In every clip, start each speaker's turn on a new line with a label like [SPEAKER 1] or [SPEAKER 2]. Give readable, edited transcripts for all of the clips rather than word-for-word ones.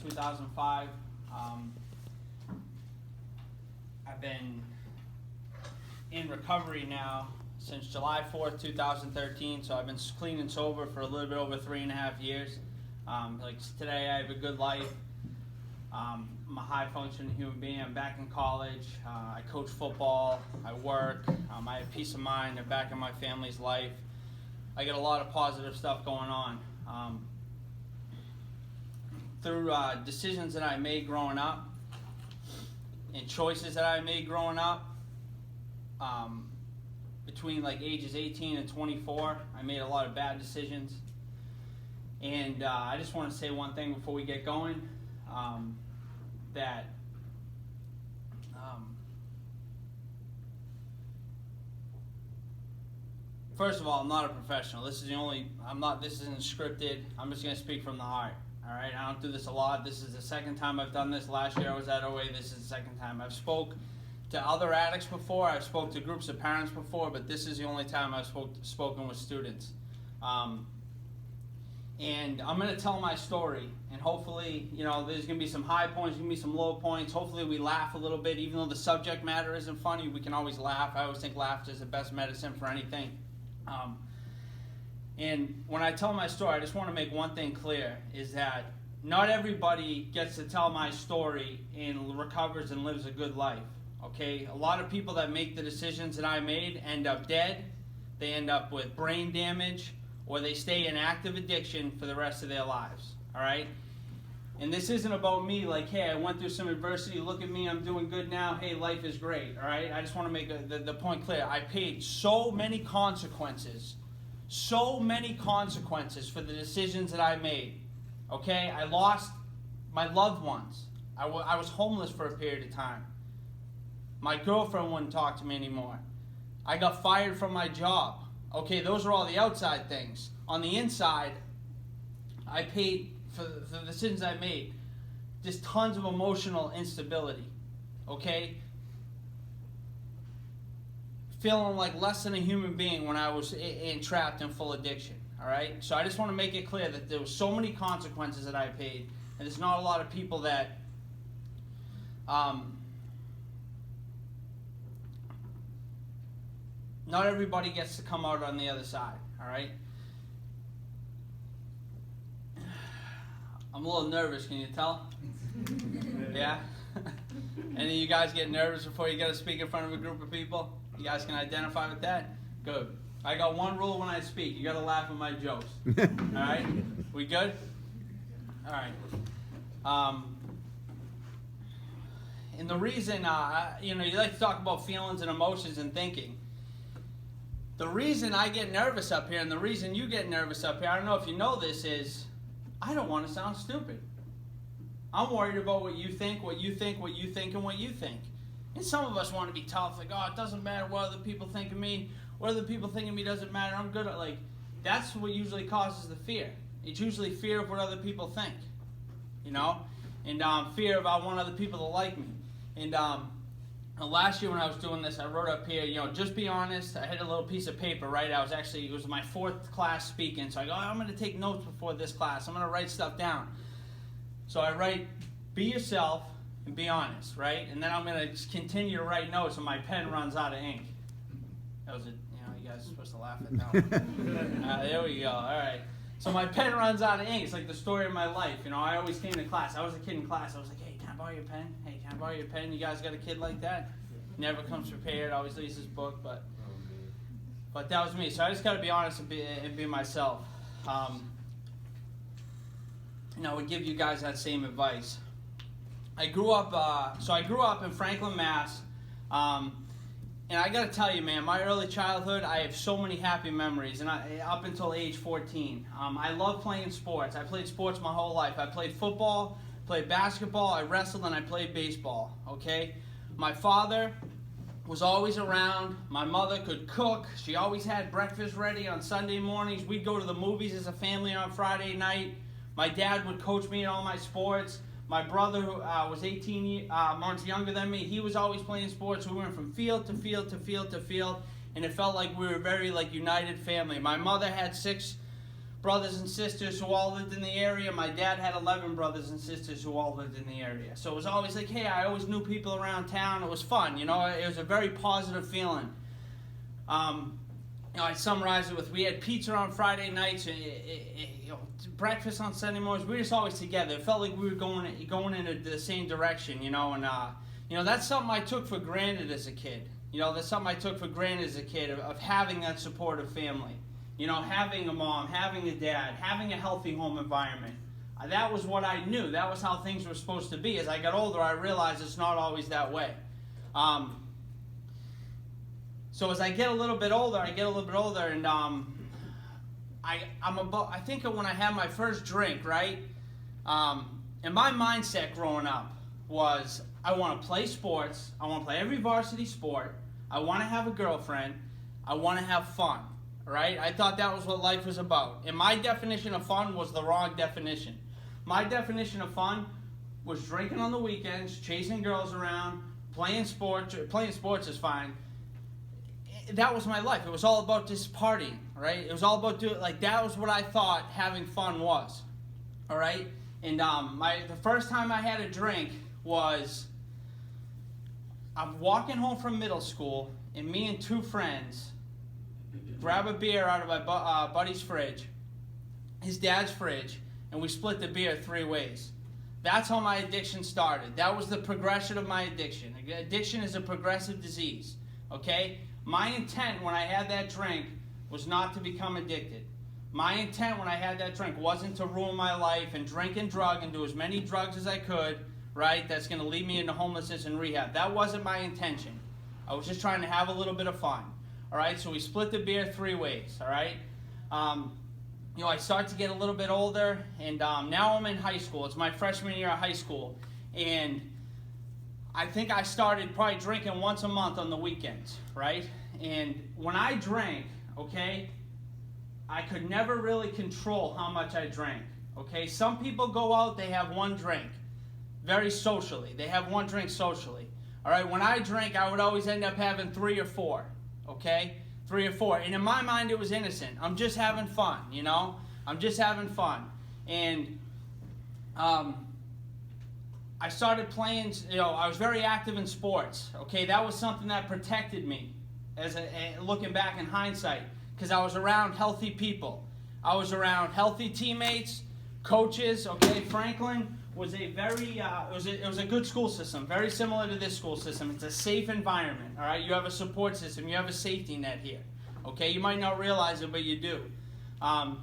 [SPEAKER 1] 2005. I've been in recovery now since July 4th, 2013, so I've been clean and sober for a little bit over 3.5 years. Like today, I have a good life. I'm a high-functioning human being. I'm back in college. I coach football. I work. I have peace of mind. I'm back in my family's life. I get a lot of positive stuff going on. Through decisions that I made growing up and choices that I made growing up, between like ages 18 and 24, I made a lot of bad decisions. And I just want to say one thing before we get going, that first of all, I'm not a professional. This isn't scripted. I'm just going to speak from the heart. All right, I don't do this a lot. This is the second time I've done this. Last year I was at OA. This is the second time. I've spoke to other addicts before. I've spoke to groups of parents before, but this is the only time I've spoken with students. And I'm going to tell my story, and hopefully, there's going to be some high points, going to be some low points. Hopefully we laugh a little bit. Even though the subject matter isn't funny, we can always laugh. I always think laughter is the best medicine for anything. And when I tell my story, I just want to make one thing clear, is that not everybody gets to tell my story and recovers and lives a good life, okay? A lot of people that make the decisions that I made end up dead, they end up with brain damage, or they stay in active addiction for the rest of their lives, all right? And this isn't about me like, hey, I went through some adversity, look at me, I'm doing good now, hey, life is great, all right? I just want to make the point clear. I paid so many consequences for the decisions that I made, okay? I lost my loved ones. I was homeless for a period of time. My girlfriend wouldn't talk to me anymore. I got fired from my job. Okay, those are all the outside things. On the inside, I paid for the decisions I made. Just tons of emotional instability, okay? Feeling like less than a human being when I was entrapped in full addiction, all right? So I just want to make it clear that there were so many consequences that I paid, and there's not a lot of people that not everybody gets to come out on the other side, all right? I'm a little nervous, can you tell? Yeah? Any of you guys get nervous before you got to speak in front of a group of people? You guys can identify with that? Good. I got one rule when I speak. You got to laugh at my jokes. All right? We good? All right. And the reason, you like to talk about feelings and emotions and thinking. The reason I get nervous up here and the reason you get nervous up here, I don't know if you know this, is I don't want to sound stupid. I'm worried about what you think, and what you think. And some of us want to be tough, like, oh, it doesn't matter what other people think of me. What other people think of me doesn't matter. I'm good at, like, that's what usually causes the fear. It's usually fear of what other people think, and fear of I want other people to like me. And last year when I was doing this, I wrote up here, just be honest. I had a little piece of paper, right? It was my 4th class speaking, so I go, I'm going to take notes before this class. I'm going to write stuff down. So I write, be yourself and be honest, right? And then I'm going to just continue to write notes and my pen runs out of ink. That was it. You guys are supposed to laugh at that one. There we go. All right. So my pen runs out of ink. It's like the story of my life. I always came to class. I was a kid in class. I was like, hey, can I borrow your pen? Hey, can I borrow your pen? You guys got a kid like that? Never comes prepared. Always leaves his book. But that was me. So I just got to be honest and be myself. I would give you guys that same advice. I grew up in Franklin, Mass. And I got to tell you, man, my early childhood, I have so many happy memories. And up until age 14, I love playing sports. I played sports my whole life. I played football, played basketball, I wrestled, and I played baseball. Okay, my father was always around. My mother could cook. She always had breakfast ready on Sunday mornings. We'd go to the movies as a family on Friday night. My dad would coach me in all my sports. My brother, who was 18 months younger than me, he was always playing sports. We went from field to field to field to field, and it felt like we were a very united family. My mother had 6 brothers and sisters who all lived in the area. My dad had 11 brothers and sisters who all lived in the area. So it was always like, hey, I always knew people around town. It was fun, you know. It was a very positive feeling. You know, I summarize it with, we had pizza on Friday nights, you know, breakfast on Sunday mornings. We were just always together. It felt like we were going in the same direction, you know. And you know, that's something I took for granted as a kid. You know, that's something I took for granted as a kid, of having that supportive family. You know, having a mom, having a dad, having a healthy home environment. That was what I knew. That was how things were supposed to be. As I got older, I realized it's not always that way. So as I get a little bit older, and I think when I had my first drink, right? And my mindset growing up was, I want to play sports. I want to play every varsity sport. I want to have a girlfriend. I want to have fun, right? I thought that was what life was about. And my definition of fun was the wrong definition. My definition of fun was drinking on the weekends, chasing girls around, playing sports. Playing sports is fine. That was my life. It was all about just partying, right? It was all about that was what I thought having fun was, all right? And the first time I had a drink was, I'm walking home from middle school, and me and two friends grab a beer out of my buddy's fridge, his dad's fridge, and we split the beer 3 ways. That's how my addiction started. That was the progression of my addiction. Addiction is a progressive disease, okay? My intent when I had that drink was not to become addicted. My intent when I had that drink wasn't to ruin my life and drink and drug and do as many drugs as I could, right? That's going to lead me into homelessness and rehab. That wasn't my intention. I was just trying to have a little bit of fun, all right? So we split the beer 3 ways, all right? You know, I start to get a little bit older, and now I'm in high school. It's my freshman year of high school, and I think I started probably drinking once a month on the weekends, right? And when I drank, okay, I could never really control how much I drank, okay? Some people go out, they have one drink, very socially. They have one drink socially, all right? When I drank, I would always end up having 3 or 4, okay? 3 or 4. And in my mind, it was innocent. I'm just having fun, you know? I'm just having fun. And I started playing, you know, I was very active in sports, okay? That was something that protected me, looking back in hindsight, because I was around healthy people. I was around healthy teammates, coaches, okay? Franklin was a very, it was a good school system, very similar to this school system. It's a safe environment, all right? You have a support system. You have a safety net here, okay? You might not realize it, but you do. And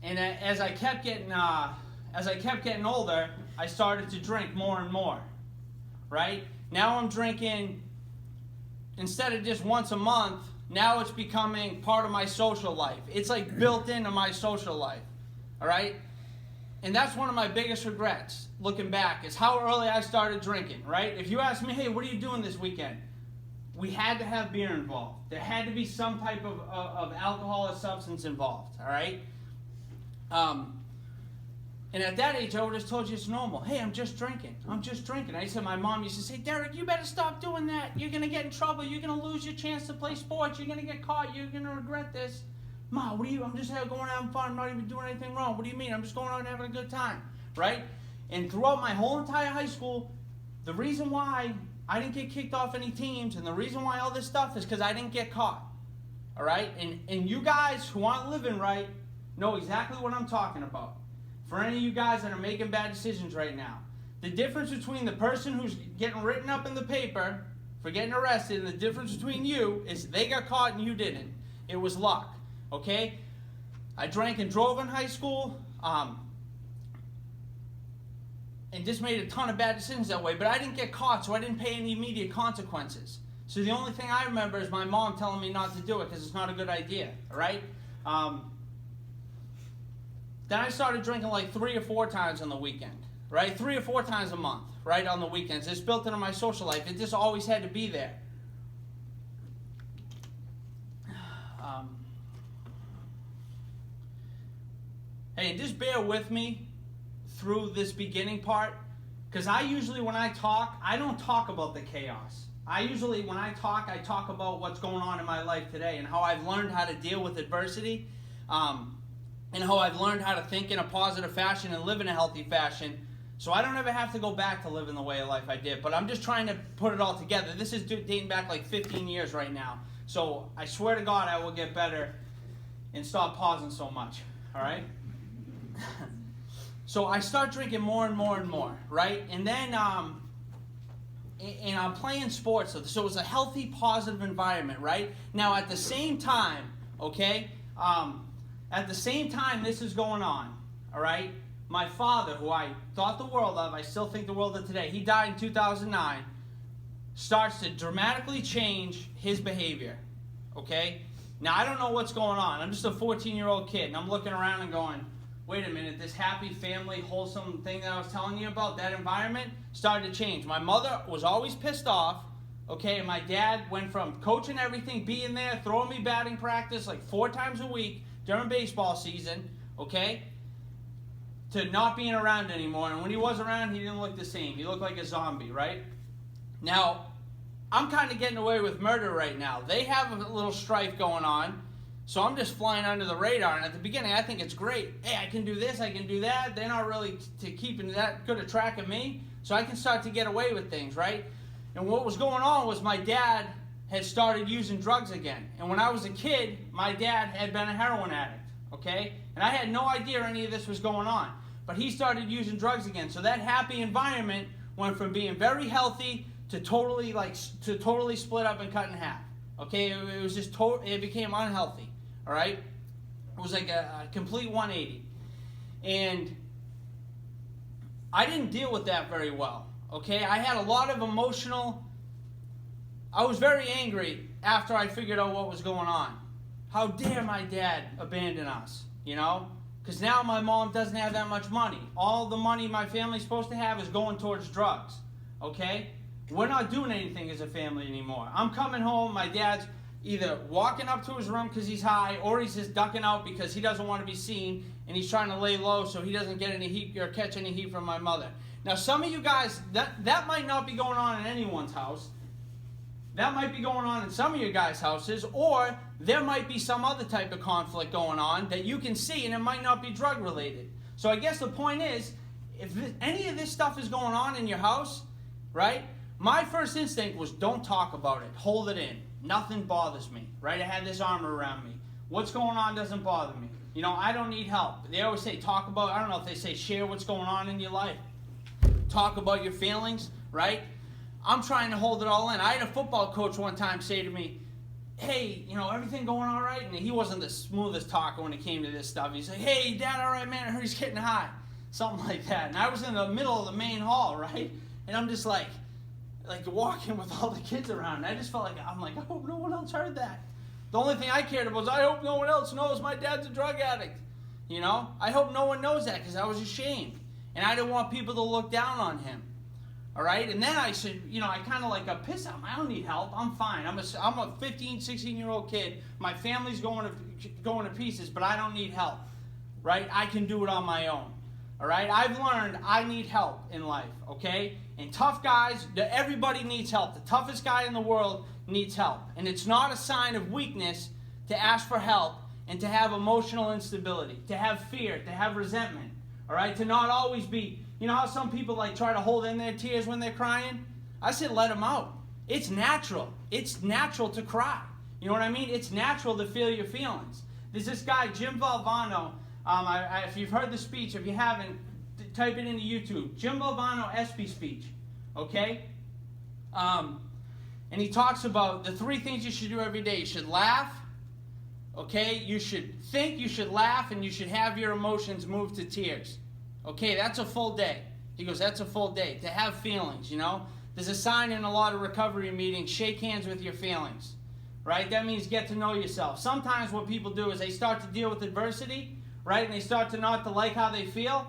[SPEAKER 1] as I kept getting older, I started to drink more and more, right? Now I'm drinking, instead of just once a month, now it's becoming part of my social life. It's like built into my social life, all right? And that's one of my biggest regrets, looking back, is how early I started drinking, right? If you ask me, hey, what are you doing this weekend? We had to have beer involved. There had to be some type of alcohol or substance involved, all right? And at that age, I would have told you it's normal. Hey, I'm just drinking. I'm just drinking. I said, my mom used to say, Derek, you better stop doing that. You're going to get in trouble. You're going to lose your chance to play sports. You're going to get caught. You're going to regret this. Ma, I'm just going out having fun. I'm not even doing anything wrong. What do you mean? I'm just going out and having a good time, right? And throughout my whole entire high school, the reason why I didn't get kicked off any teams and the reason why all this stuff is because I didn't get caught, all right? And you guys who aren't living right know exactly what I'm talking about. For any of you guys that are making bad decisions right now, the difference between the person who's getting written up in the paper for getting arrested and the difference between you is they got caught and you didn't. It was luck, okay? I drank and drove in high school and just made a ton of bad decisions that way, but I didn't get caught, so I didn't pay any immediate consequences. So the only thing I remember is my mom telling me not to do it because it's not a good idea, all right? Then I started drinking like 3 or 4 times on the weekend, right? 3 or 4 times a month, right, on the weekends. It's built into my social life. It just always had to be there. Hey, just bear with me through this beginning part, because I usually, when I talk, I don't talk about the chaos. I usually, when I talk about what's going on in my life today and how I've learned how to deal with adversity. and how I've learned how to think in a positive fashion and live in a healthy fashion, so I don't ever have to go back to living the way of life I did. But I'm just trying to put it all together. This is dating back like 15 years right now. So I swear to God I will get better and stop pausing so much, all right? So I start drinking more and more and more, right? And then and I'm playing sports, so it's a healthy, positive environment, right? Now at the same time, okay, at the same time this is going on, all right? My father, who I thought the world of, I still think the world of today, he died in 2009, starts to dramatically change his behavior, okay? Now, I don't know what's going on. I'm just a 14-year-old kid, and I'm looking around and going, wait a minute, this happy family, wholesome thing that I was telling you about, that environment, started to change. My mother was always pissed off, okay, and my dad went from coaching everything, being there, throwing me batting practice like 4 times a week during baseball season, okay, to not being around anymore. And when he was around, he didn't look the same. He looked like a zombie, right? Now, I'm kind of getting away with murder right now. They have a little strife going on, so I'm just flying under the radar. And at the beginning, I think it's great. Hey, I can do this, I can do that. They're not really keeping that good a track of me, so I can start to get away with things, right? And what was going on was my dad had started using drugs again. And when I was a kid, my dad had been a heroin addict, okay? And I had no idea any of this was going on. But he started using drugs again. So that happy environment went from being very healthy to totally split up and cut in half. Okay, it was just it became unhealthy. All right, it was like a complete 180, and I didn't deal with that very well. Okay, I had a lot of emotional. I was very angry after I figured out what was going on. How dare my dad abandon us? You know. Because now my mom doesn't have that much money. All the money my family's supposed to have is going towards drugs. Okay? We're not doing anything as a family anymore. I'm coming home, my dad's either walking up to his room because he's high, or he's just ducking out because he doesn't want to be seen, and he's trying to lay low so he doesn't get any heat or catch any heat from my mother. Now some of you guys, that might not be going on in anyone's house. That might be going on in some of your guys' houses, or there might be some other type of conflict going on that you can see, and it might not be drug related. So I guess the point is, if any of this stuff is going on in your house, right, my first instinct was don't talk about it. Hold it in. Nothing bothers me, right? I had this armor around me. What's going on doesn't bother me. You know, I don't need help. They always say talk about, I don't know if they say share what's going on in your life. Talk about your feelings, right? I'm trying to hold it all in. I had a football coach one time say to me, hey, you know, everything going all right? And he wasn't the smoothest talker when it came to this stuff. He's like, hey, Dad, all right, man, I heard he's getting high. Something like that. And I was in the middle of the main hall, right? And I'm just like walking with all the kids around. And I just felt like, I hope no one else heard that. The only thing I cared about was, I hope no one else knows my dad's a drug addict. You know? I hope no one knows that because I was ashamed. And I didn't want people to look down on him. All right, and then I said, you know, I kind of like got pissed at him. I don't need help. I'm fine. I'm a 15, 16-year-old kid. My family's going to pieces, but I don't need help. Right? I can do it on my own. All right? I've learned I need help in life. Okay? And tough guys, everybody needs help. The toughest guy in the world needs help, and it's not a sign of weakness to ask for help and to have emotional instability, to have fear, to have resentment. All right? To not always be. You know how some people like try to hold in their tears when they're crying? I said let them out. It's natural. It's natural to cry. You know what I mean? It's natural to feel your feelings. There's this guy, Jim Valvano. If you've heard the speech, if you haven't, type it into YouTube. Jim Valvano ESPY speech. Okay? And he talks about the 3 things you should do every day. You should laugh. Okay? You should think, you should laugh, and you should have your emotions move to tears. Okay, that's a full day. He goes, that's a full day. To have feelings, you know. There's a sign in a lot of recovery meetings, shake hands with your feelings. Right? That means get to know yourself. Sometimes what people do is they start to deal with adversity, right? And they start to not to like how they feel,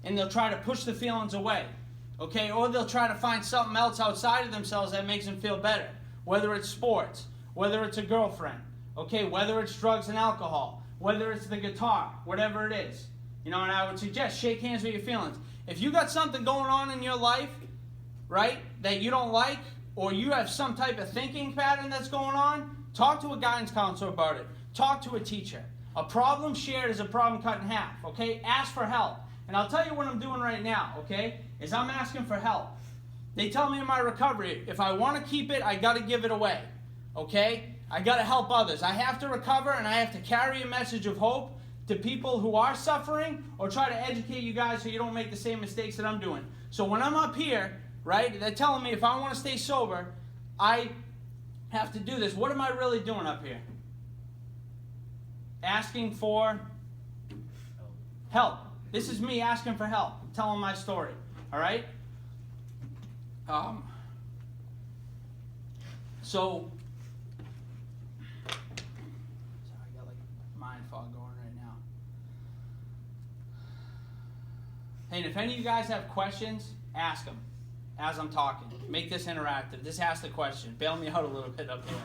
[SPEAKER 1] and they'll try to push the feelings away. Okay? Or they'll try to find something else outside of themselves that makes them feel better. Whether it's sports, whether it's a girlfriend, okay, whether it's drugs and alcohol, whether it's the guitar, whatever it is. You know, and I would suggest shake hands with your feelings. If you got something going on in your life, right, that you don't like, or you have some type of thinking pattern that's going on, talk to a guidance counselor about it. Talk to a teacher. A problem shared is a problem cut in half, okay? Ask for help. And I'll tell you what I'm doing right now, okay, is I'm asking for help. They tell me in my recovery, if I want to keep it, I got to give it away, okay? I got to help others. I have to recover, and I have to carry a message of hope to people who are suffering, or try to educate you guys so you don't make the same mistakes that I'm doing. So when I'm up here, right, they're telling me if I want to stay sober, I have to do this. What am I really doing up here? Asking for help. This is me asking for help. I'm telling my story. All right? So I got like mind fog going right now. And if any of you guys have questions, ask them as I'm talking. Make this interactive. Just ask the question. Bail me out a little bit up here.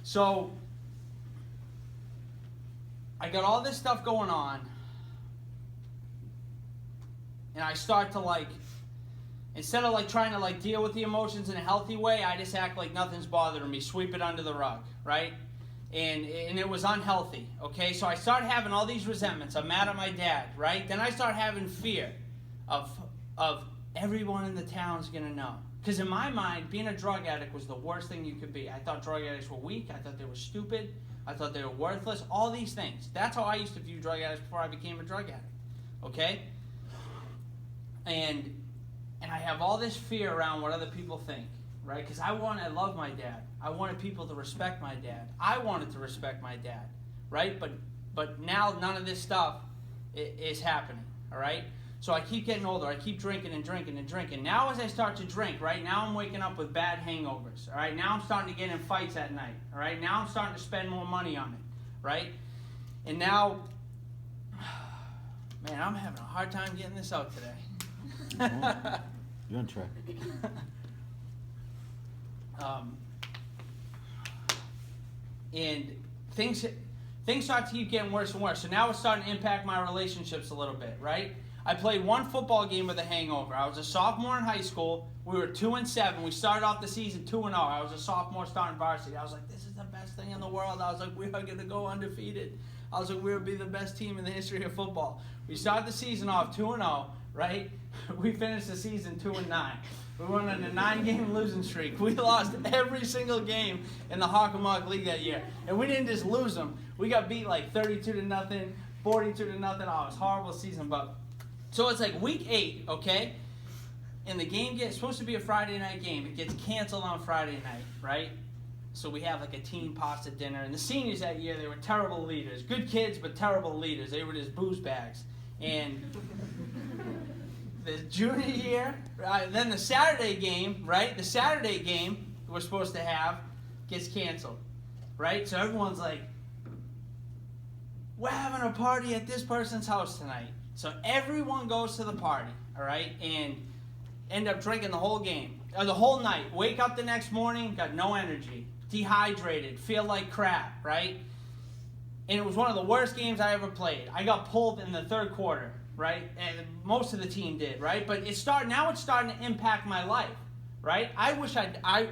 [SPEAKER 1] So I got all this stuff going on, and I start to like, instead of like trying to like deal with the emotions in a healthy way, I just act like nothing's bothering me, sweep it under the rug, right? And it was unhealthy, okay? So I started having all these resentments. I'm mad at my dad, right? Then I start having fear of everyone in the town's gonna know. Because in my mind, being a drug addict was the worst thing you could be. I thought drug addicts were weak. I thought they were stupid. I thought they were worthless. All these things. That's how I used to view drug addicts before I became a drug addict, okay? And I have all this fear around what other people think, right? Because I love my dad. I wanted people to respect my dad. I wanted to respect my dad, right? But now none of this stuff is happening, all right? So I keep getting older. I keep drinking and drinking and drinking. Now as I start to drink, right, now I'm waking up with bad hangovers, all right? Now I'm starting to get in fights at night, all right? Now I'm starting to spend more money on it, right? And now, man, I'm having a hard time getting this out today.
[SPEAKER 2] You're on track.
[SPEAKER 1] And things start to keep getting worse and worse. So now it's starting to impact my relationships a little bit, right? I played one football game with a hangover. I was a sophomore in high school. We were 2-7. We started off the season 2-0. I was a sophomore starting varsity. I was like, this is the best thing in the world. I was like, we are going to go undefeated. I was like, we'll be the best team in the history of football. We started the season off 2-0, right? We finished the season 2-9. We went on a 9-game losing streak. We lost every single game in the Hockomock League that year. And we didn't just lose them. We got beat like 32-0, 42-0. Oh, it was a horrible season. But so it's like week 8, okay? And the game gets supposed to be a Friday night game. It gets canceled on Friday night, right? So we have like a team pasta dinner. And the seniors that year, they were terrible leaders. Good kids, but terrible leaders. They were just booze bags. And the junior year, then the Saturday game, right? The Saturday game we're supposed to have gets canceled, right? So everyone's like, we're having a party at this person's house tonight. So everyone goes to the party, all right? And end up drinking the whole game, or the whole night. Wake up the next morning, got no energy, dehydrated, feel like crap, right? And it was one of the worst games I ever played. I got pulled in the third quarter, right? And most of the team did, right? But now it's starting to impact my life, right?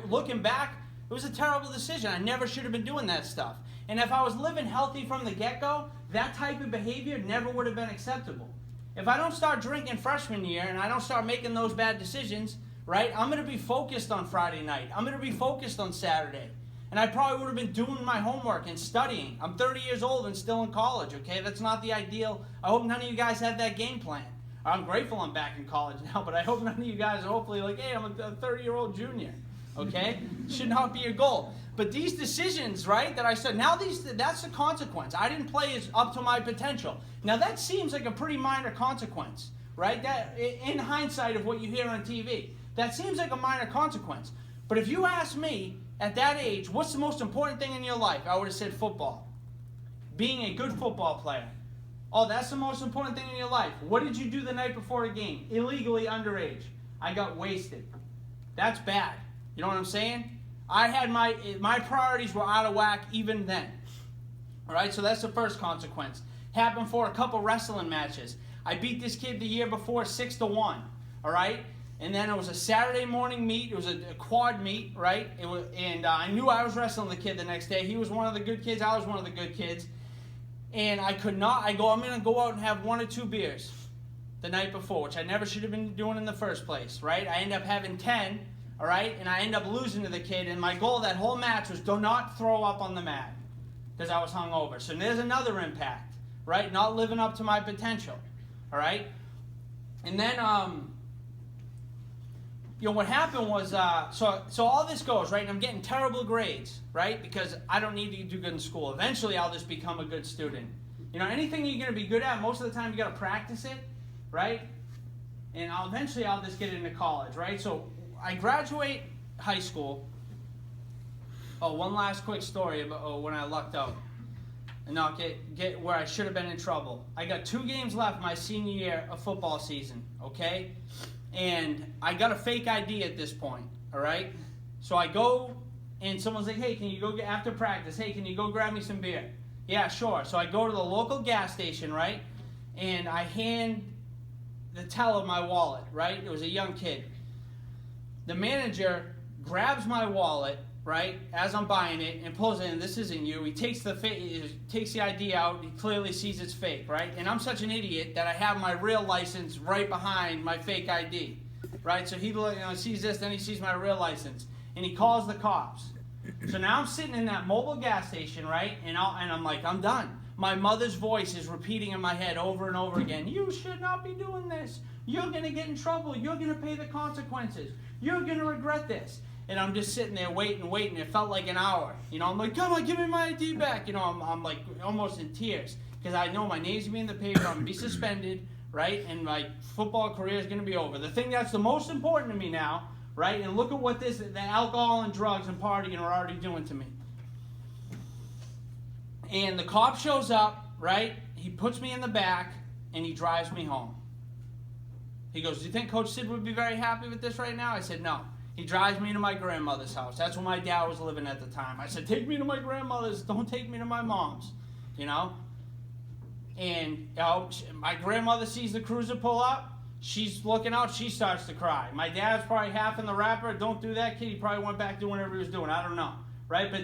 [SPEAKER 1] Looking back, it was a terrible decision. I never should have been doing that stuff. And if I was living healthy from the get-go, that type of behavior never would have been acceptable. If I don't start drinking freshman year and I don't start making those bad decisions, right, I'm going to be focused on Friday night. I'm going to be focused on Saturday. And I probably would have been doing my homework and studying. I'm 30 years old and still in college, okay? That's not the ideal. I hope none of you guys have that game plan. I'm grateful I'm back in college now, but I hope none of you guys are hopefully like, hey, I'm a 30-year-old junior, okay? Should not be your goal. But these decisions, right, that I said, that's the consequence. I didn't play as up to my potential. Now, that seems like a pretty minor consequence, right? That, in hindsight of what you hear on TV, that seems like a minor consequence. But if you ask me, at that age, what's the most important thing in your life? I would have said football. Being a good football player. Oh, that's the most important thing in your life. What did you do the night before a game? Illegally underage. I got wasted. That's bad. You know what I'm saying? I had my priorities were out of whack even then. All right, so that's the first consequence. Happened for a couple wrestling matches. I beat this kid the year before 6-1. All right? And then it was a Saturday morning meet. It was a quad meet, right? I knew I was wrestling the kid the next day. He was one of the good kids. I was one of the good kids. And I'm going to go out and have 1 or 2 beers the night before, which I never should have been doing in the first place, right? I end up having 10, all right? And I end up losing to the kid. And my goal that whole match was do not throw up on the mat because I was hungover. So there's another impact, right? Not living up to my potential, all right? And then, what happened was, so all this goes, right? And I'm getting terrible grades, right? Because I don't need to do good in school. Eventually, I'll just become a good student. Anything you're going to be good at, most of the time you got to practice it, right? And eventually I'll just get into college, right? So I graduate high school. Oh, one last quick story about when I lucked out and not get where I should have been in trouble. I got 2 games left my senior year of football season, okay? And I got a fake ID at this point, all right? So I go, and someone's like, hey, can you go, after practice, hey, can you go grab me some beer? Yeah, sure. So I go to the local gas station, right? And I hand the teller my wallet, right? It was a young kid. The manager grabs my wallet, right, as I'm buying it, and pulls it in. This isn't you. He takes the ID out. He clearly sees it's fake, right? And I'm such an idiot that I have my real license right behind my fake ID, right? So he sees this, then he sees my real license, and he calls the cops. So now I'm sitting in that mobile gas station, right? And I'm like, I'm done. My mother's voice is repeating in my head over and over again. You should not be doing this. You're going to get in trouble. You're going to pay the consequences. You're going to regret this. And I'm just sitting there waiting. It felt like an hour. I'm like, come on, give me my ID back. I'm like almost in tears because I know my name's going to be in the paper. I'm going to be suspended, right? And my football career is going to be over. The thing that's the most important to me now, right? And look at what the alcohol and drugs and partying are already doing to me. And the cop shows up, right? He puts me in the back and he drives me home. He goes, do you think Coach Sid would be very happy with this right now? I said, no. He drives me to my grandmother's house. That's where my dad was living at the time. I said, take me to my grandmother's. Don't take me to my mom's, And my grandmother sees the cruiser pull up. She's looking out. She starts to cry. My dad's probably half in the wrapper. Don't do that, kid. He probably went back to doing whatever he was doing. I don't know, right? But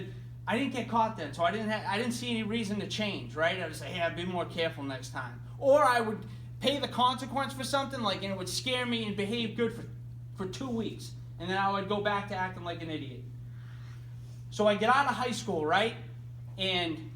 [SPEAKER 1] I didn't get caught then, so I didn't see any reason to change, right? I would say, hey, I'd be more careful next time. Or I would pay the consequence for something, and it would scare me and behave good for 2 weeks. And then I would go back to acting like an idiot. So I get out of high school, right? And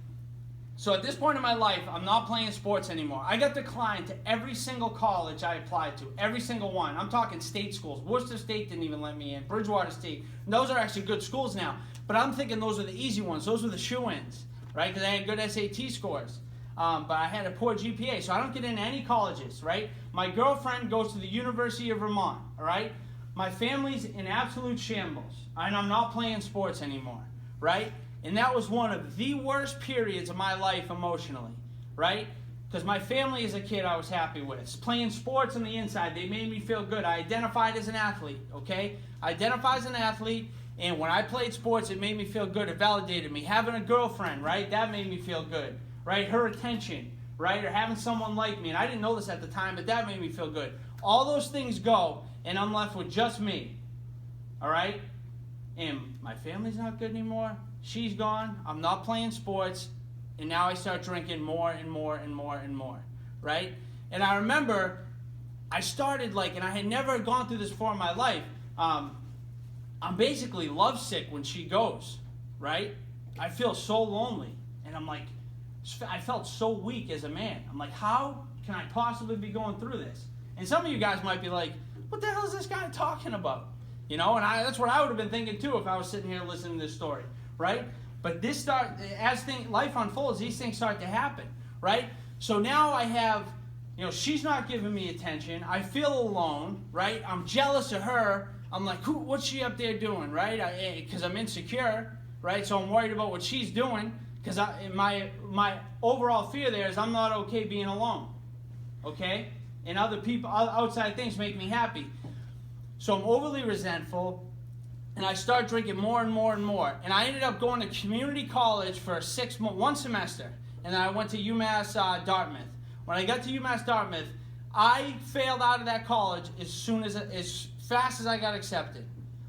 [SPEAKER 1] so at this point in my life, I'm not playing sports anymore. I got declined to every single college I applied to. Every single one. I'm talking state schools. Worcester State didn't even let me in. Bridgewater State. Those are actually good schools now. But I'm thinking those are the easy ones. Those were the shoe-ins, right? Because I had good SAT scores. But I had a poor GPA, so I don't get into any colleges, right? My girlfriend goes to the University of Vermont, all right? My family's in absolute shambles, and I'm not playing sports anymore, right? And that was one of the worst periods of my life emotionally, right? Because my family as a kid I was happy with. Playing sports on the inside, they made me feel good. I identified as an athlete, okay? I identified as an athlete, and when I played sports, it made me feel good. It validated me. Having a girlfriend, right? That made me feel good, right? Her attention, right? Or having someone like me. And I didn't know this at the time, but that made me feel good. All those things go, and I'm left with just me, all right? And my family's not good anymore. She's gone. I'm not playing sports. And now I start drinking more and more and more and more, right? And I remember I started and I had never gone through this before in my life. I'm basically lovesick when she goes, right? I feel so lonely. And I'm like, I felt so weak as a man. I'm like, how can I possibly be going through this? And some of you guys might be like, what the hell is this guy talking about? And that's what I would have been thinking too if I was sitting here listening to this story, right? But life unfolds, these things start to happen, right? So now I have, she's not giving me attention. I feel alone, right? I'm jealous of her. I'm like, what's she up there doing, right? Because I'm insecure, right? So I'm worried about what she's doing because my overall fear there is I'm not okay being alone, okay? And other people, outside things make me happy. So I'm overly resentful, and I start drinking more and more and more. And I ended up going to community college for 6 months, 1 semester, and then I went to UMass Dartmouth. When I got to UMass Dartmouth, I failed out of that college as fast as I got accepted.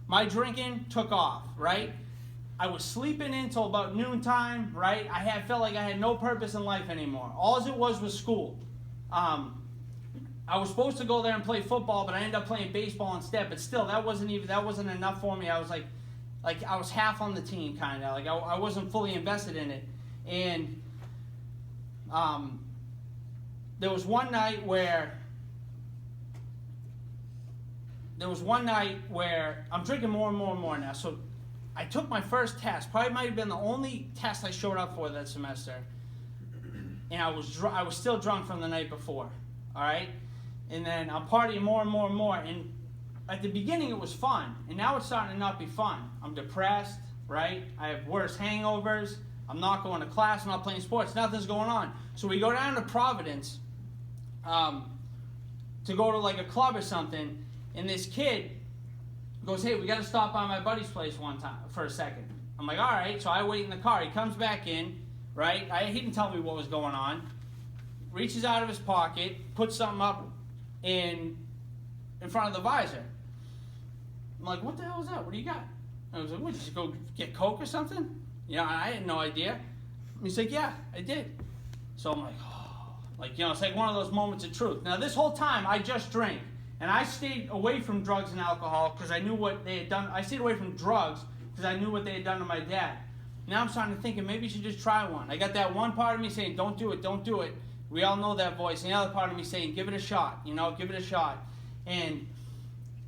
[SPEAKER 1] My drinking took off, right? I was sleeping in until about noontime, right? Felt like I had no purpose in life anymore. All it was school. I was supposed to go there and play football, but I ended up playing baseball instead. But still, that wasn't enough for me. I was like I was half on the team, kind of. Like I wasn't fully invested in it. And there was one night where I'm drinking more and more and more now. So I took my first test. Probably might have been the only test I showed up for that semester. And I was still drunk from the night before. All right? And then I'm partying more and more and more. And at the beginning it was fun. And now it's starting to not be fun. I'm depressed, right? I have worse hangovers. I'm not going to class. I'm not playing sports. Nothing's going on. So we go down to Providence to go to like a club or something. And this kid goes, hey, we got to stop by my buddy's place for a second. I'm like, all right. So I wait in the car. He comes back in, right? He didn't tell me what was going on. Reaches out of his pocket, puts something up in front of the visor. I'm like, what the hell is that? What do you got? I was like, what, did you go get Coke or something? You know, I had no idea. He's like, yeah, I did. So I'm like, oh. Like, you know, it's like one of those moments of truth. Now, this whole time, I just drank. And I stayed away from drugs and alcohol because I knew what they had done. I stayed away from drugs because I knew what they had done to my dad. Now I'm starting to think maybe you should just try one. I got that one part of me saying, don't do it, don't do it. We all know that voice. And the other part of me saying, give it a shot, you know, give it a shot. And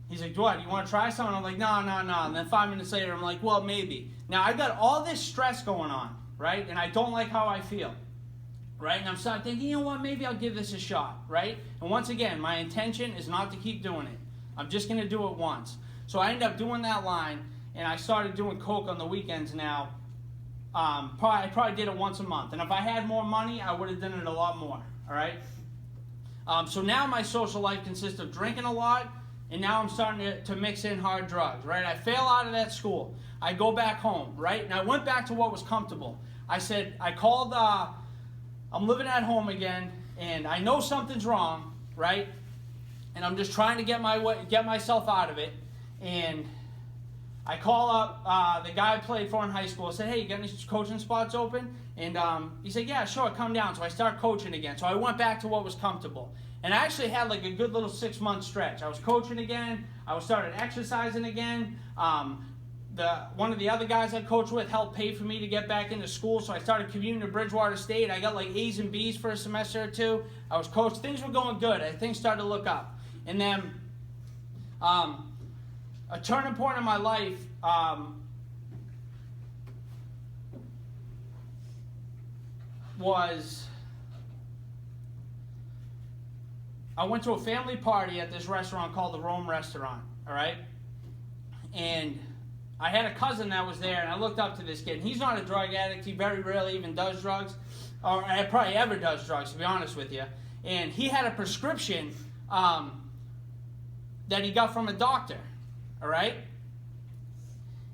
[SPEAKER 1] he's like, what, you want to try something? I'm like, no. And then 5 minutes later, I'm like, well, maybe. Now, I've got all this stress going on, right? And I don't like how I feel, right? And I'm starting thinking, you know what, maybe I'll give this a shot, right? And once again, my intention is not to keep doing it. I'm just going to do it once. So I ended up doing that line, and I started doing Coke on the weekends now. I probably did it once a month. And if I had more money, I would have done it a lot more, all right? So now my social life consists of drinking a lot, and now I'm starting to mix in hard drugs, right? I fail out of that school. I go back home, right? And I went back to what was comfortable. I called, I'm living at home again, and I know something's wrong, right? And I'm just trying to get myself out of it. And I call up the guy I played for in high school. I said, hey, you got any coaching spots open? And he said, yeah, sure, come down. So I start coaching again. So I went back to what was comfortable. And I actually had like a good little 6-month stretch. I was coaching again. I was started exercising again. One of the other guys I coached with helped pay for me to get back into school. So I started commuting to Bridgewater State. I got like A's and B's for a semester or two. I was coached. Things were going good. Things started to look up. And then a turning point in my life was I went to a family party at this restaurant called the Rome Restaurant, all right? And I had a cousin that was there, and I looked up to this kid. And he's not a drug addict. He very rarely even does drugs, or probably ever does drugs, to be honest with you. And he had a prescription that he got from a doctor, all right?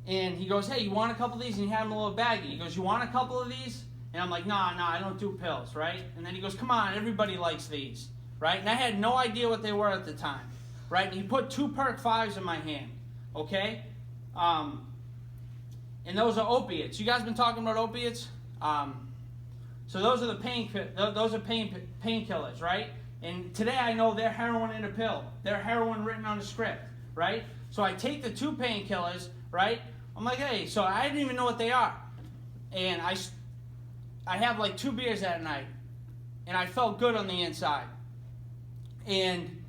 [SPEAKER 1] And he goes, hey, you want a couple of these? And he had him a little baggie. He goes, you want a couple of these? And I'm like, nah, I don't do pills, right? And then he goes, come on, everybody likes these, right? And I had no idea what they were at the time, right? And he put 2 Perk 5s in my hand, okay? And those are opiates. You guys been talking about opiates? So those are painkillers, right? And today I know they're heroin in a pill. They're heroin written on a script, right? So I take the 2 painkillers, right? I'm like, hey, so I didn't even know what they are. And I have like 2 beers that night. And I felt good on the inside. And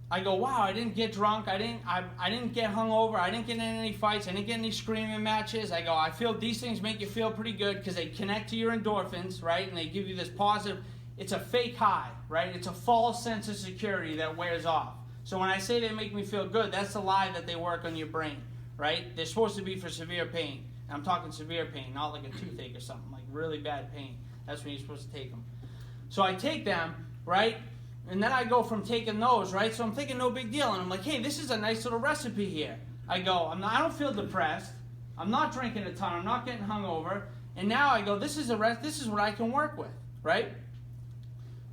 [SPEAKER 1] I go, wow, I didn't get drunk. I didn't get hungover. I didn't get in any fights. I didn't get any screaming matches. I go, I feel these things make you feel pretty good because they connect to your endorphins, right? And they give you this positive, it's a fake high, right? It's a false sense of security that wears off. So when I say they make me feel good, that's the lie that they work on your brain, right? They're supposed to be for severe pain. And I'm talking severe pain, not like a toothache or something, like really bad pain. That's when you're supposed to take them. So I take them, right? And then I go from taking those, right? So I'm thinking no big deal. And I'm like, hey, this is a nice little recipe here. I go, I don't feel depressed. I'm not drinking a ton. I'm not getting hungover. And now I go, this is what I can work with, right?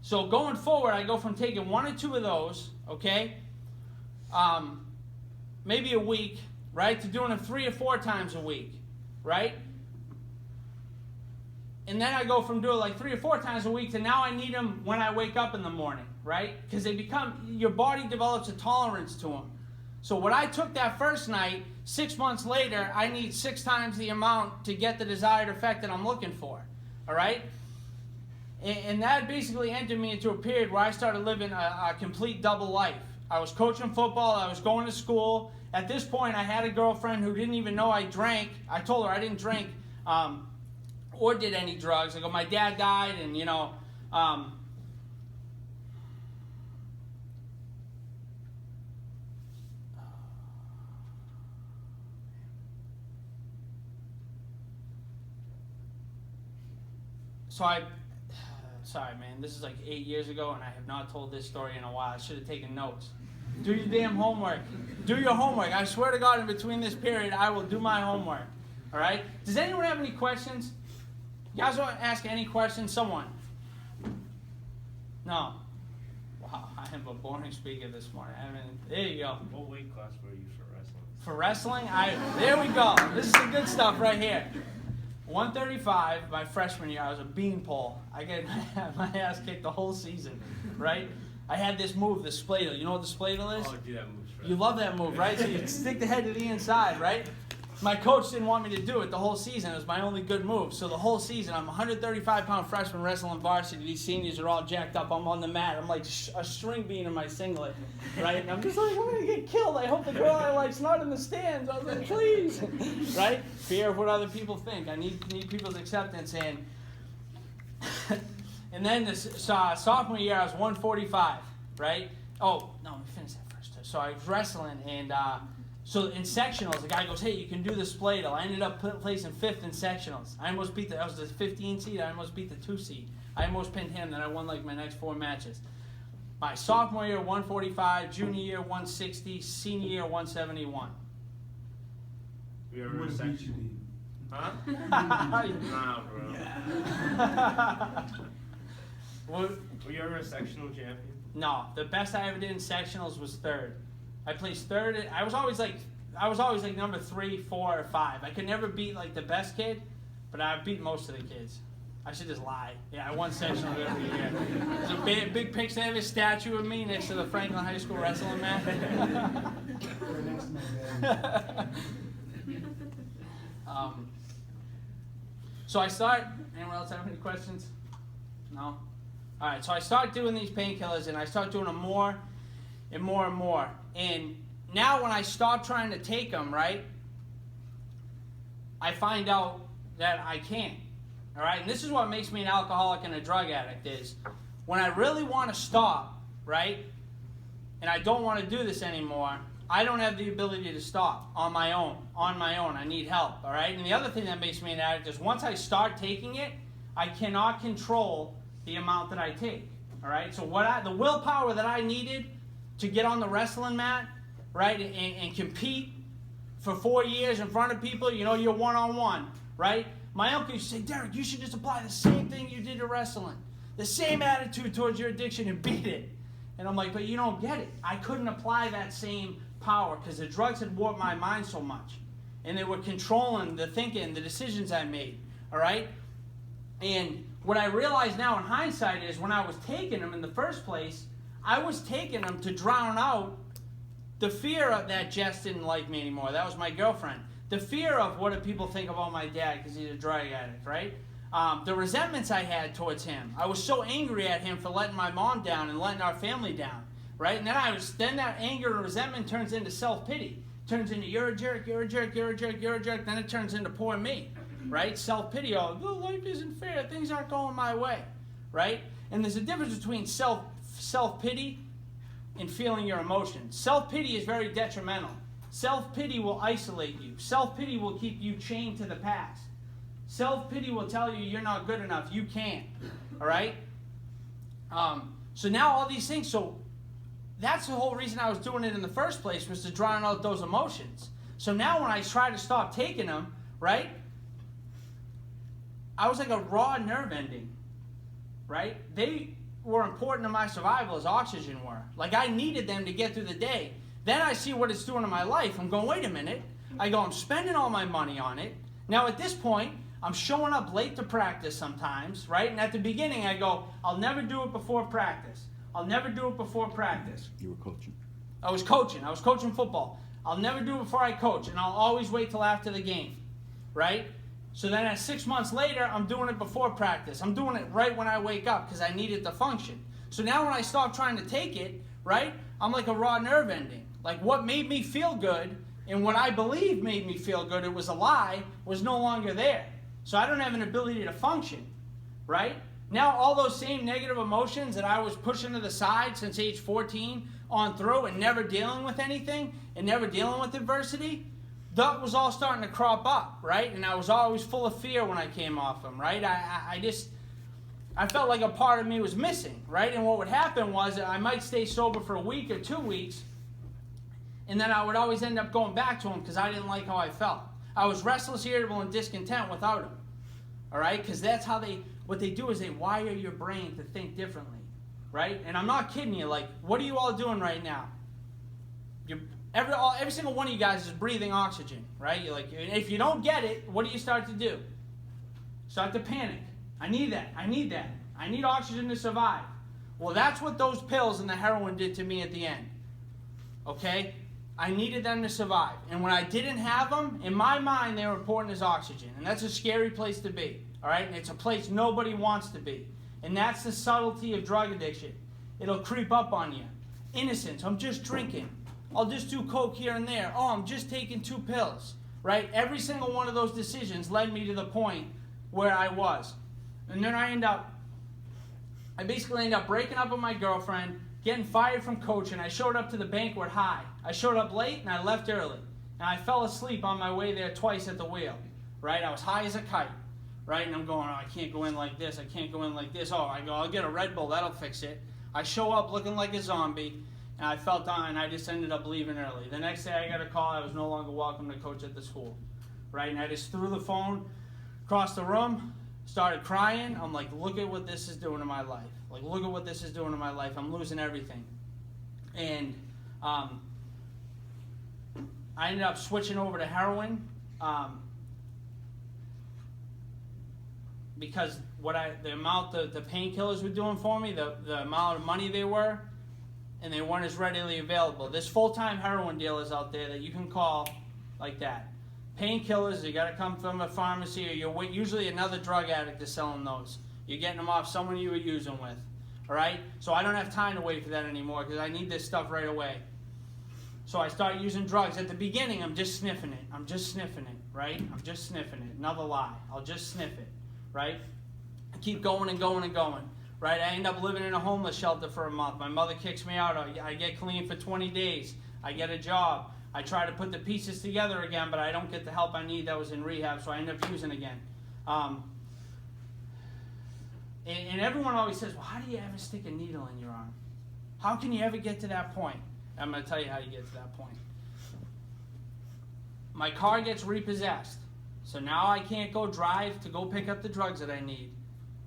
[SPEAKER 1] So going forward, I go from taking 1 or 2 of those, okay, maybe a week, right, to doing them 3 or 4 times a week, right? And then I go from doing like 3 or 4 times a week to now I need them when I wake up in the morning, right? Because your body develops a tolerance to them. So what I took that first night, 6 months later, I need 6 times the amount to get the desired effect that I'm looking for, all right? And that basically entered me into a period where I started living a complete double life. I was coaching football, I was going to school. At this point, I had a girlfriend who didn't even know I drank. I told her I didn't drink or did any drugs. I go, my dad died, and sorry man, this is like 8 years ago and I have not told this story in a while. I should have taken notes. Do your damn homework. Do your homework. I swear to God, in between this period, I will do my homework. All right? Does anyone have any questions? You guys want to ask any questions? Someone? No. Wow, I am a boring speaker this morning. There you go.
[SPEAKER 3] What weight class were you for wrestling?
[SPEAKER 1] For wrestling, there we go. This is the good stuff right here. 135, my freshman year, I was a beanpole. I get my ass kicked the whole season, right? I had this move, the spladle. You know what the spladle is?
[SPEAKER 3] Oh, dude, that move's fresh.
[SPEAKER 1] You love that move, right? So you stick the head to the inside, right? My coach didn't want me to do it the whole season. It was my only good move. So the whole season, I'm a 135-pound freshman wrestling varsity. These seniors are all jacked up. I'm on the mat. I'm like a string bean in my singlet, right? And I'm just like, I'm going to get killed. I hope the girl I like's not in the stands. I was like, please, right? Fear of what other people think. I need people's acceptance. And then this sophomore year, I was 145, right? Oh, no, let me finish that first. So I was wrestling, and so in sectionals, the guy goes, hey, you can do the spladle. I ended up placing 5th in sectionals. I was the 15 seed. I almost beat the 2 seed. I almost pinned him, then I won like my next 4 matches. My sophomore year, 145. Junior year, 160. Senior year, 171.
[SPEAKER 3] We ever a section? Huh? Nah, bro. Were you ever a sectional champion?
[SPEAKER 1] No, the best I ever did in sectionals was 3rd. I placed 3rd. I was always like number 3, 4, or 5. I could never beat like the best kid, but I beat most of the kids. I should just lie. Yeah, I won sectional every year. There's a big picture. They have a statue of me next to the Franklin High School wrestling mat. So I start. Anyone else have any questions? No? All right, so I start doing these painkillers, and I start doing them more and more and more. And now when I stop trying to take them, right, I find out that I can't. All right, and this is what makes me an alcoholic and a drug addict is when I really want to stop, right, and I don't want to do this anymore, I don't have the ability to stop on my own. I need help, all right? And the other thing that makes me an addict is once I start taking it, I cannot control the amount that I take, all right? So the willpower that I needed to get on the wrestling mat, right, and compete for 4 years in front of people, you're one-on-one, right? My uncle used to say, Derek, you should just apply the same thing you did to wrestling. The same attitude towards your addiction and beat it. And I'm like, but you don't get it. I couldn't apply that same power because the drugs had warped my mind so much. And they were controlling the thinking, the decisions I made, all right? And what I realize now in hindsight is when I was taking them in the first place, I was taking them to drown out the fear of that Jess didn't like me anymore. That was my girlfriend. The fear of what do people think about my dad because he's a drug addict, right? The resentments I had towards him. I was so angry at him for letting my mom down and letting our family down, right? And then that anger and resentment turns into self-pity. Turns into you're a jerk, you're a jerk, you're a jerk, you're a jerk. Then it turns into poor me, right? Self-pity. Oh, life isn't fair. Things aren't going my way, right? And there's a difference between self-pity and feeling your emotions. Self-pity is very detrimental. Self-pity will isolate you. Self-pity will keep you chained to the past. Self-pity will tell you you're not good enough. You can't. All right? So now all these things. So that's the whole reason I was doing it in the first place was to drown out those emotions. So now when I try to stop taking them, right? I was like a raw nerve ending. Right? They were important to my survival as oxygen were. Like I needed them to get through the day. Then I see what it's doing to my life. I'm going, wait a minute. I go, I'm spending all my money on it. Now at this point, I'm showing up late to practice sometimes, right? And at the beginning I go, I'll never do it before practice. I'll never do it before practice.
[SPEAKER 2] You were coaching.
[SPEAKER 1] I was coaching football. I'll never do it before I coach, and I'll always wait till after the game, right? So then at 6 months later, I'm doing it before practice. I'm doing it right when I wake up because I need it to function. So now when I stop trying to take it, right, I'm like a raw nerve ending. Like what made me feel good and what I believed made me feel good, it was a lie, was no longer there. So I don't have an ability to function, right? Now all those same negative emotions that I was pushing to the side since age 14 on through and never dealing with anything and never dealing with adversity, that was all starting to crop up, right? And I was always full of fear when I came off them, right? I felt like a part of me was missing, right? And what would happen was I might stay sober for a week or 2 weeks, and then I would always end up going back to them because I didn't like how I felt. I was restless, irritable, and discontent without them, all right? Because that's how what they do is they wire your brain to think differently, right? And I'm not kidding you. Like, what are you all doing right now? Every single one of you guys is breathing oxygen, right? You're like, if you don't get it, what do you start to do? Start to panic. I need that. I need that. I need oxygen to survive. Well, that's what those pills and the heroin did to me at the end. Okay? I needed them to survive. And when I didn't have them, in my mind, they were important as oxygen. And that's a scary place to be. All right? And it's a place nobody wants to be. And that's the subtlety of drug addiction. It'll creep up on you. Innocence. I'm just drinking. I'll just do coke here and there. Oh, I'm just taking 2 pills. Right? Every single one of those decisions led me to the point where I was. And then I basically end up breaking up with my girlfriend, getting fired from coaching. I showed up to the banquet high. I showed up late and I left early. And I fell asleep on my way there twice at the wheel. Right? I was high as a kite. Right? And I'm going, oh, I can't go in like this. I can't go in like this. Oh, I go, I'll get a Red Bull. That'll fix it. I show up looking like a zombie. And I felt on, and I just ended up leaving early. The next day I got a call. I was no longer welcome to coach at the school. Right? And I just threw the phone across the room, started crying. I'm like, look at what this is doing to my life. Like, look at what this is doing to my life. I'm losing everything. And I ended up switching over to heroin because the amount the painkillers were doing for me, the amount of money they were, and they weren't as readily available. There's full-time heroin dealers out there that you can call like that. Painkillers, you got to come from a pharmacy, or you're usually another drug addict is selling those. You're getting them off someone you were using with. All right? So I don't have time to wait for that anymore because I need this stuff right away. So I start using drugs. At the beginning, I'm just sniffing it. I'm just sniffing it, right? I'm just sniffing it. Another lie. I'll just sniff it, right? I keep going and going and going, right? I end up living in a homeless shelter for a month. My mother kicks me out. I get clean for 20 days. I get a job. I try to put the pieces together again, but I don't get the help I need that was in rehab, so I end up using again. And everyone always says, well, how do you ever stick a needle in your arm? How can you ever get to that point? I'm going to tell you how you get to that point. My car gets repossessed. So now I can't go drive to go pick up the drugs that I need,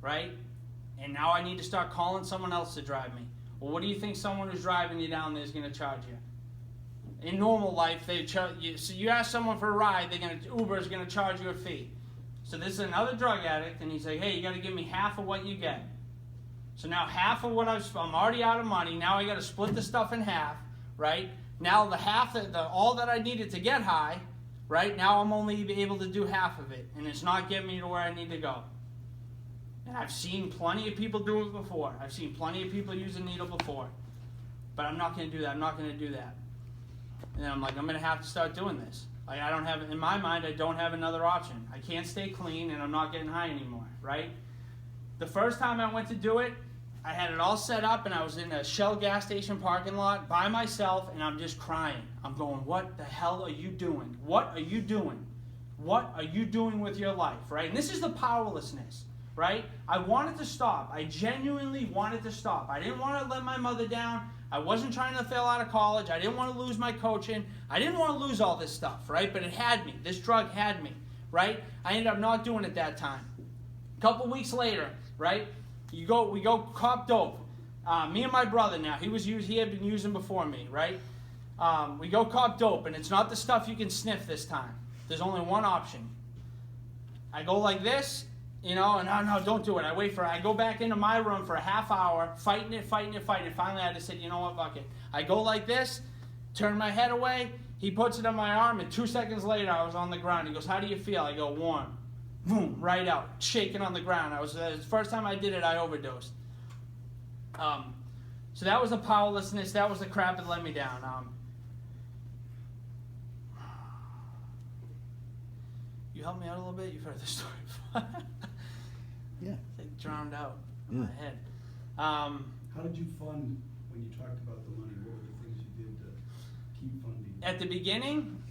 [SPEAKER 1] right? And now I need to start calling someone else to drive me. Well, what do you think someone who's driving you down there is going to charge you? In normal life, they charge you. So you ask someone for a ride, Uber is going to charge you a fee. So this is another drug addict, and he's like, hey, you got to give me half of what you get. So now half of what I'm already out of money. Now I got to split the stuff in half, right? Now the half, all that I needed to get high, right? Now I'm only able to do half of it, and it's not getting me to where I need to go. And I've seen plenty of people do it before. I've seen plenty of people use a needle before. But I'm not going to do that. I'm not going to do that. And I'm like, I'm going to have to start doing this. Like, I don't have, in my mind, I don't have another option. I can't stay clean, and I'm not getting high anymore, right? The first time I went to do it, I had it all set up, and I was in a Shell gas station parking lot by myself, and I'm just crying. I'm going, what the hell are you doing? What are you doing? What are you doing with your life, right? And this is the powerlessness, right? I wanted to stop. I genuinely wanted to stop. I didn't want to let my mother down. I wasn't trying to fail out of college. I didn't want to lose my coaching. I didn't want to lose all this stuff, right? But it had me. This drug had me, right? I ended up not doing it that time. A couple weeks later, right? We go cop dope. Me and my brother now. He had been using before me, right? We go cop dope, and it's not the stuff you can sniff this time. There's only one option. I go like this, you know, and no, don't do it. I wait for it. I go back into my room for a half hour, fighting it. Finally, I just said, you know what, fuck it. I go like this, turn my head away. He puts it on my arm, and 2 seconds later, I was on the ground. He goes, how do you feel? I go, warm. Boom, right out, shaking on the ground. The first time I did it, I overdosed. So that was the powerlessness. That was the crap that let me down. You help me out a little bit? You've heard the story before.
[SPEAKER 2] Yeah.
[SPEAKER 1] It's like drowned out in
[SPEAKER 2] Yeah.
[SPEAKER 1] my head.
[SPEAKER 4] How did you fund, when you talked about the money, what were the things you did to keep funding?
[SPEAKER 1] At the beginning,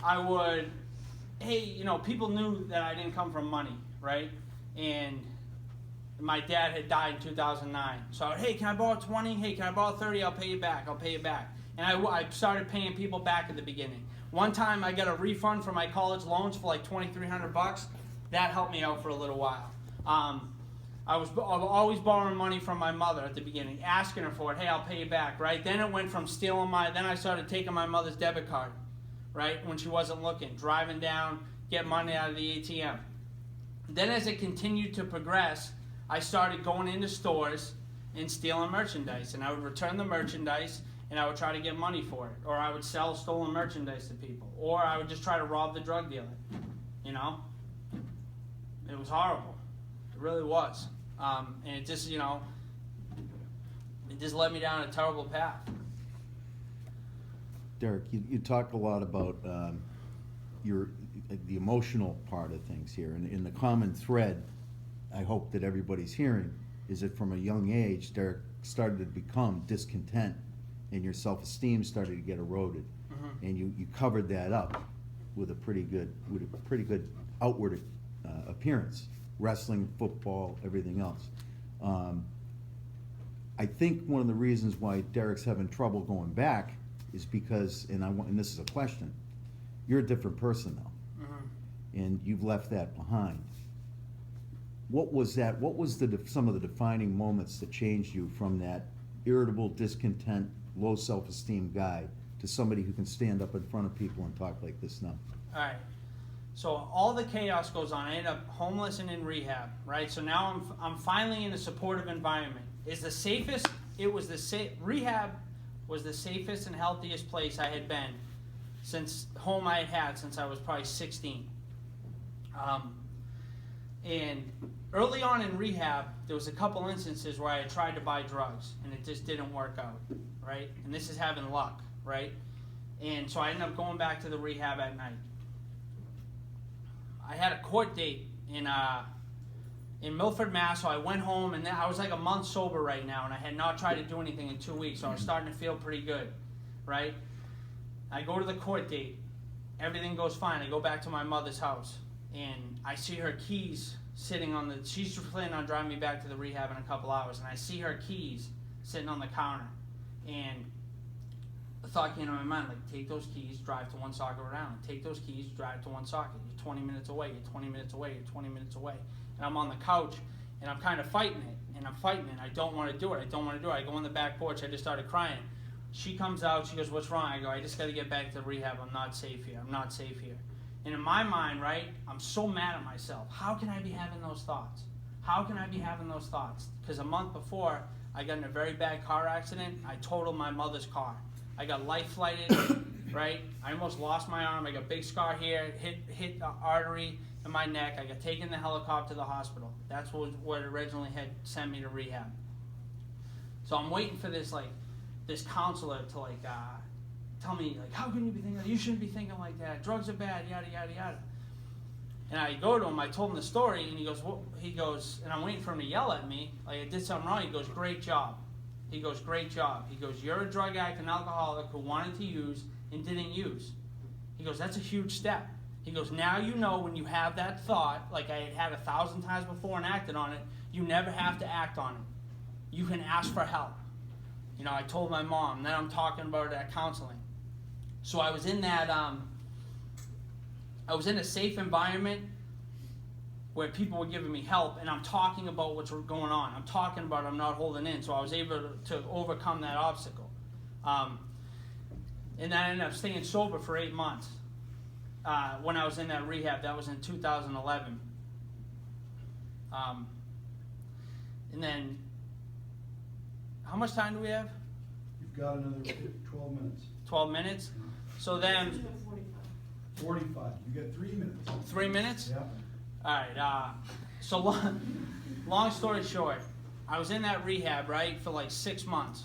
[SPEAKER 1] I would, hey, people knew that I didn't come from money, right? And my dad had died in 2009. So, hey, can I borrow 20? Hey, can I borrow 30? I'll pay you back. And I started paying people back at the beginning. One time I got a refund for my college loans for like $2,300. That helped me out for a little while. I was always borrowing money from my mother at the beginning, asking her for it. Hey, I'll pay you back, right? Then it went from then I started taking my mother's debit card, right? When she wasn't looking, driving down, get money out of the ATM. Then as it continued to progress, I started going into stores and stealing merchandise. And I would return the merchandise, and I would try to get money for it. Or I would sell stolen merchandise to people. Or I would just try to rob the drug dealer, It was horrible. It really was. And it just, it just led me down a terrible path.
[SPEAKER 2] Derek, you talk a lot about the emotional part of things here, and in the common thread, I hope that everybody's hearing, is that from a young age, Derek started to become discontent, and your self-esteem started to get eroded, and you covered that up with a pretty good outward appearance, wrestling, football, everything else. I think one of the reasons why Derek's having trouble going back is because, and this is a question, you're a different person now, and you've left that behind. What was that? What was some of the defining moments that changed you from that irritable, discontent, low self-esteem guy to somebody who can stand up in front of people and talk like this now?
[SPEAKER 1] All right. So all the chaos goes on. I end up homeless and in rehab, right? So now I'm finally in a supportive environment. Rehab was the safest and healthiest place I had been since I had since I was probably 16. And early on in rehab, there was a couple instances where I tried to buy drugs and it just didn't work out, right? And this is having luck, right? And so I ended up going back to the rehab at night. I had a court date in Milford, Mass. So I went home, and I was like a month sober right now, and I had not tried to do anything in 2 weeks, so I was starting to feel pretty good, right? I go to the court date. Everything goes fine. I go back to my mother's house, and I see her keys sitting she's planning on driving me back to the rehab in a couple hours, and I see her keys sitting on the counter, and the thought came to my mind, like, take those keys, drive to Woonsocket, Rhode Island. Take those keys, drive to Woonsocket. You're 20 minutes away, you're 20 minutes away, you're 20 minutes away. And I'm on the couch, and I'm kind of fighting it, and I don't want to do it. I go on the back porch, I just started crying. She comes out, she goes, what's wrong? I go, I just got to get back to rehab. I'm not safe here. And in my mind, right, I'm so mad at myself. How can I be having those thoughts? Because a month before, I got in a very bad car accident. I totaled my mother's car. I got life flighted, right? I almost lost my arm. I got a big scar here, hit the artery in my neck. I got taken in the helicopter to the hospital. That's what originally had sent me to rehab. So I'm waiting for this counselor to tell me, how can you be thinking that? You shouldn't be thinking like that. Drugs are bad, yada, yada, yada. And I go to him, I told him the story, and he goes, and I'm waiting for him to yell at me, like I did something wrong. He goes, great job. You're a drug addict and alcoholic who wanted to use and didn't use. He goes, that's a huge step. He goes, now you know when you have that thought, like I had 1,000 times before and acted on it, you never have to act on it. You can ask for help. I told my mom, then I'm talking about it at counseling. So I was in that, I was in a safe environment where people were giving me help, and I'm talking about what's going on. I'm talking about it, I'm not holding in, so I was able to overcome that obstacle. And then I ended up staying sober for 8 months when I was in that rehab. That was in 2011. And then, how much time do we have?
[SPEAKER 4] You've got another 12 minutes.
[SPEAKER 1] 12 minutes? So then,
[SPEAKER 4] 45, you got 3 minutes.
[SPEAKER 1] 3 minutes?
[SPEAKER 4] Yeah.
[SPEAKER 1] All right. So long story short, I was in that rehab, right, for like 6 months.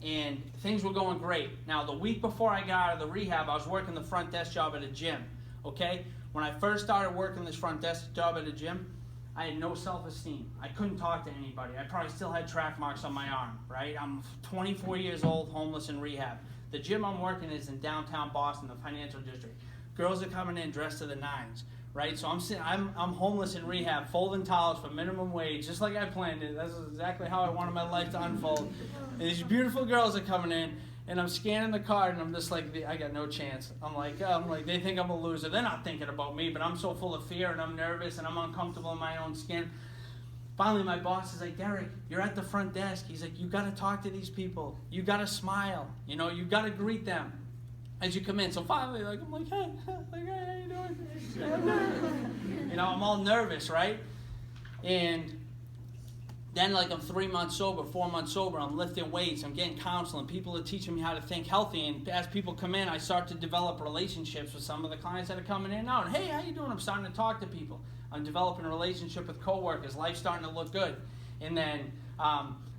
[SPEAKER 1] And things were going great. Now, the week before I got out of the rehab, I was working the front desk job at a gym, okay? When I first started working this front desk job at a gym, I had no self-esteem. I couldn't talk to anybody. I probably still had track marks on my arm, right? I'm 24 years old, homeless in rehab. The gym I'm working is in downtown Boston, the financial district. Girls are coming in dressed to the nines, right? So I'm homeless in rehab, folding towels for minimum wage, just like I planned it. That's exactly how I wanted my life to unfold. And these beautiful girls are coming in, and I'm scanning the card, and I'm just like, I got no chance. I'm like, they think I'm a loser. They're not thinking about me, but I'm so full of fear, and I'm nervous, and I'm uncomfortable in my own skin. Finally, my boss is like, Derek, you're at the front desk. He's like, you got to talk to these people. You got to smile. You know, you got to greet them as you come in. So finally, like, I'm like, hey, how you doing? You know, I'm all nervous, right? And then, like, I'm 3 months sober, 4 months sober. I'm lifting weights. I'm getting counseling. People are teaching me how to think healthy. And as people come in, I start to develop relationships with some of the clients that are coming in now. And, hey, how you doing? I'm starting to talk to people. I'm developing a relationship with coworkers. Life's starting to look good. And then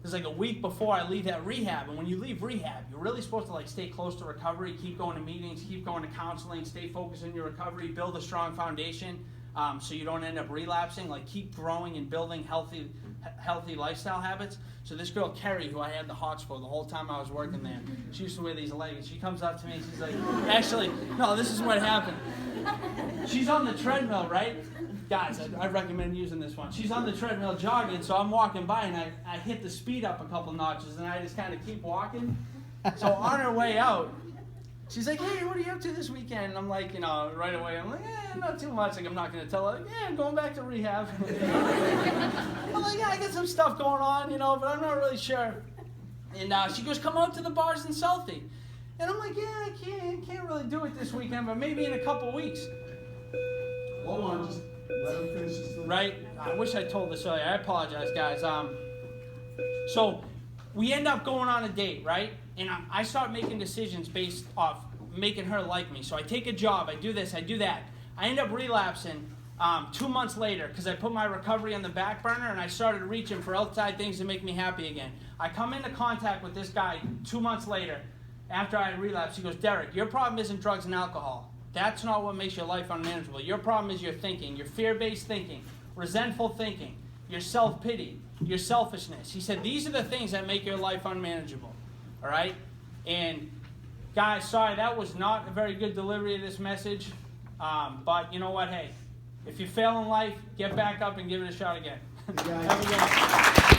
[SPEAKER 1] there's like a week before I leave that rehab. And when you leave rehab, you're really supposed to like stay close to recovery, keep going to meetings, keep going to counseling, stay focused on your recovery, build a strong foundation so you don't end up relapsing. Like keep growing and building healthy lifestyle habits. So this girl, Kerry, who I had the hots for the whole time I was working there, she used to wear these leggings. She comes up to me and she's like, actually, no, this is what happened. She's on the treadmill, right? Guys, I recommend using this one. She's on the treadmill jogging, so I'm walking by and I hit the speed up a couple notches and I just kind of keep walking. So on her way out, she's like, hey, what are you up to this weekend? And I'm like, you know, right away, I'm like, not too much. Like, I'm not going to tell her, like, I'm going back to rehab. I'm like, I got some stuff going on, you know, but I'm not really sure. And she goes, come out to the bars in Southie. And I'm like, I can't really do it this weekend, but maybe in a couple weeks.
[SPEAKER 4] Hold on, just let him finish this.
[SPEAKER 1] Right? I wish I told this earlier. I apologize, guys. So we end up going on a date, right? And I start making decisions based off making her like me. So I take a job, I do this, I do that. I end up relapsing 2 months later because I put my recovery on the back burner and I started reaching for outside things to make me happy again. I come into contact with this guy 2 months later after I relapsed. He goes, Derek, your problem isn't drugs and alcohol. That's not what makes your life unmanageable. Your problem is your thinking, your fear-based thinking, resentful thinking, your self-pity, your selfishness. He said, these are the things that make your life unmanageable. All right? And guys, sorry, that was not a very good delivery of this message. But you know what? Hey, if you fail in life, get back up and give it a shot again.
[SPEAKER 4] Hey, guys.
[SPEAKER 1] Have a good one.